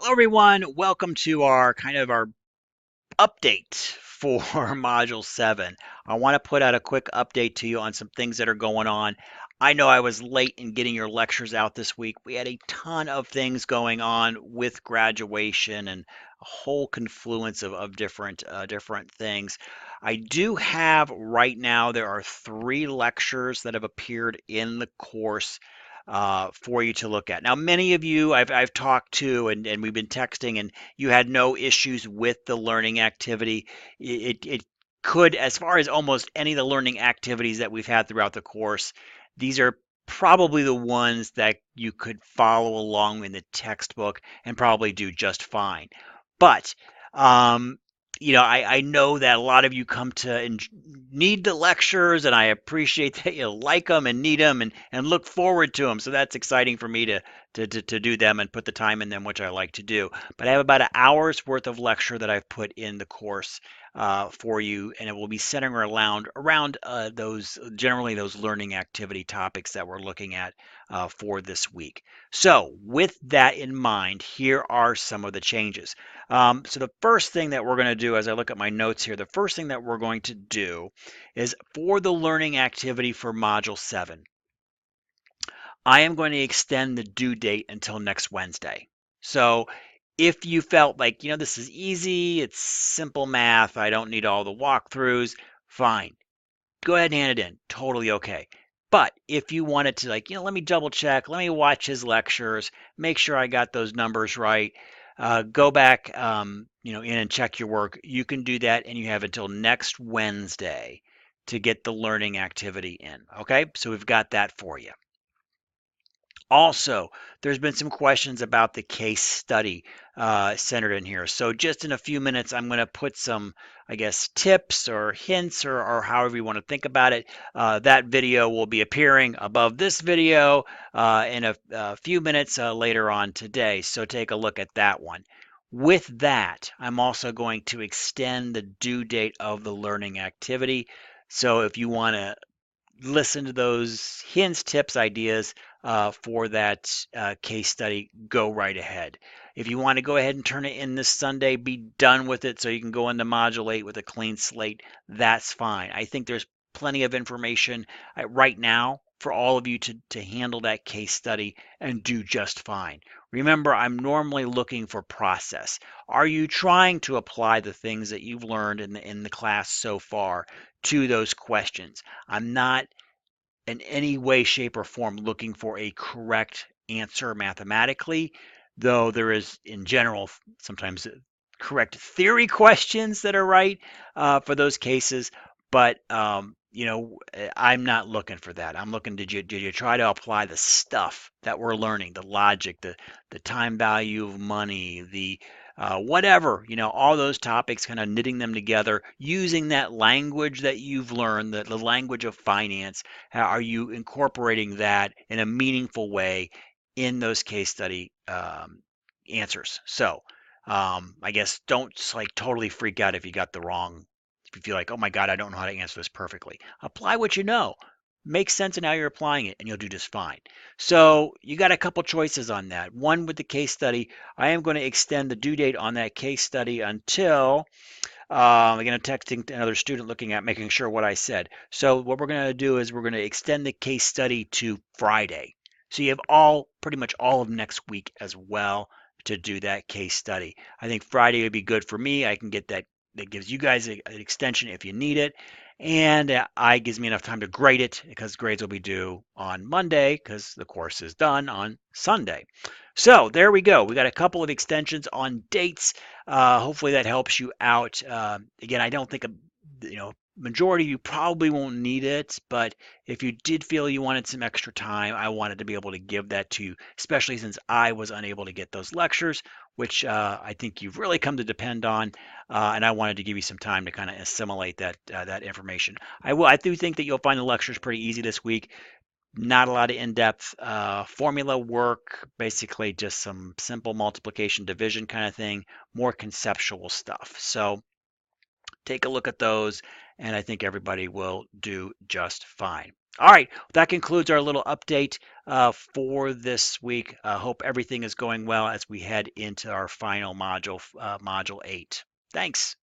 Hello, everyone. Welcome to our update for Module 7. I want to put out a quick update to you on some things that are going on. I know I was late in getting your lectures out this week. We had a ton of things going on with graduation and a whole confluence of different things. I do have right now, there are 3 lectures that have appeared in the course for you to look at. Now, many of you I've talked to and we've been texting, and you had no issues with the learning activity. It could, as far as almost any of the learning activities that we've had throughout the course, these are probably the ones that you could follow along in the textbook and probably do just fine. But um, I know that a lot of you come to need the lectures, and I appreciate that you like them and need them and look forward to them. So that's exciting for me to do them and put the time in them, which I like to do. But I have about an hour's worth of lecture that I've put in the course for you, and it will be centering around those generally those learning activity topics that we're looking at for this week. So with that in mind, here are some of the changes. So the first thing that we're going to do, as I look at my notes here, the first thing that we're going to do is for the learning activity for Module 7, I am going to extend the due date until next Wednesday. So if you felt like, this is easy, it's simple math, I don't need all the walkthroughs, fine. Go ahead and hand it in. Totally okay. But if you wanted to, like, let me double check, let me watch his lectures, make sure I got those numbers right, go back, in and check your work. You can do that, and you have until next Wednesday to get the learning activity in. Okay, so we've got that for you. Also, there's been some questions about the case study centered in here. So just in a few minutes, I'm going to put some, I guess, tips or hints or however you want to think about it. That video will be appearing above this video in a few minutes later on today. So take a look at that one. With that, I'm also going to extend the due date of the learning activity. So if you want to listen to those hints, tips, ideas for that case study, go right ahead. If you want to go ahead and turn it in this Sunday, be done with it so you can go into Module 8 with a clean slate, that's fine. I think there's plenty of information right now for all of you to handle that case study and do just fine. Remember, I'm normally looking for process. Are you trying to apply the things that you've learned in the class so far to those questions? I'm not in any way, shape, or form looking for a correct answer mathematically, though there is, in general, sometimes correct theory questions that are right for those cases. But I'm not looking for that. I'm looking, did you try to apply the stuff that we're learning, the logic, the time value of money, the whatever, all those topics, kind of knitting them together using that language that you've learned, the language of finance. How are you incorporating that in a meaningful way in those case study answers? So I guess don't like totally freak out if you got the wrong, if you feel like, oh my God, I don't know how to answer this perfectly. Apply what you know. Make sense in how you're applying it, and you'll do just fine. So you got a couple choices on that. One, with the case study, I am going to extend the due date on that case study until again, I'm texting another student looking at making sure what I said. So what we're going to do is we're going to extend the case study to Friday. So you have pretty much all of next week as well to do that case study. I think Friday would be good for me. I can get that. That gives you guys an extension if you need it. And I gives me enough time to grade it because grades will be due on Monday because the course is done on Sunday. So there we go. We got a couple of extensions on dates. Hopefully that helps you out. Again, I don't think majority of you probably won't need it, but if you did feel you wanted some extra time, I wanted to be able to give that to you, especially since I was unable to get those lectures, which I think you've really come to depend on, and I wanted to give you some time to kind of assimilate that information. I do think that you'll find the lectures pretty easy this week. Not a lot of in-depth formula work, basically just some simple multiplication division kind of thing, more conceptual stuff. So take a look at those, and I think everybody will do just fine. All right, that concludes our little update for this week. Hope everything is going well as we head into our final module, module 8. Thanks.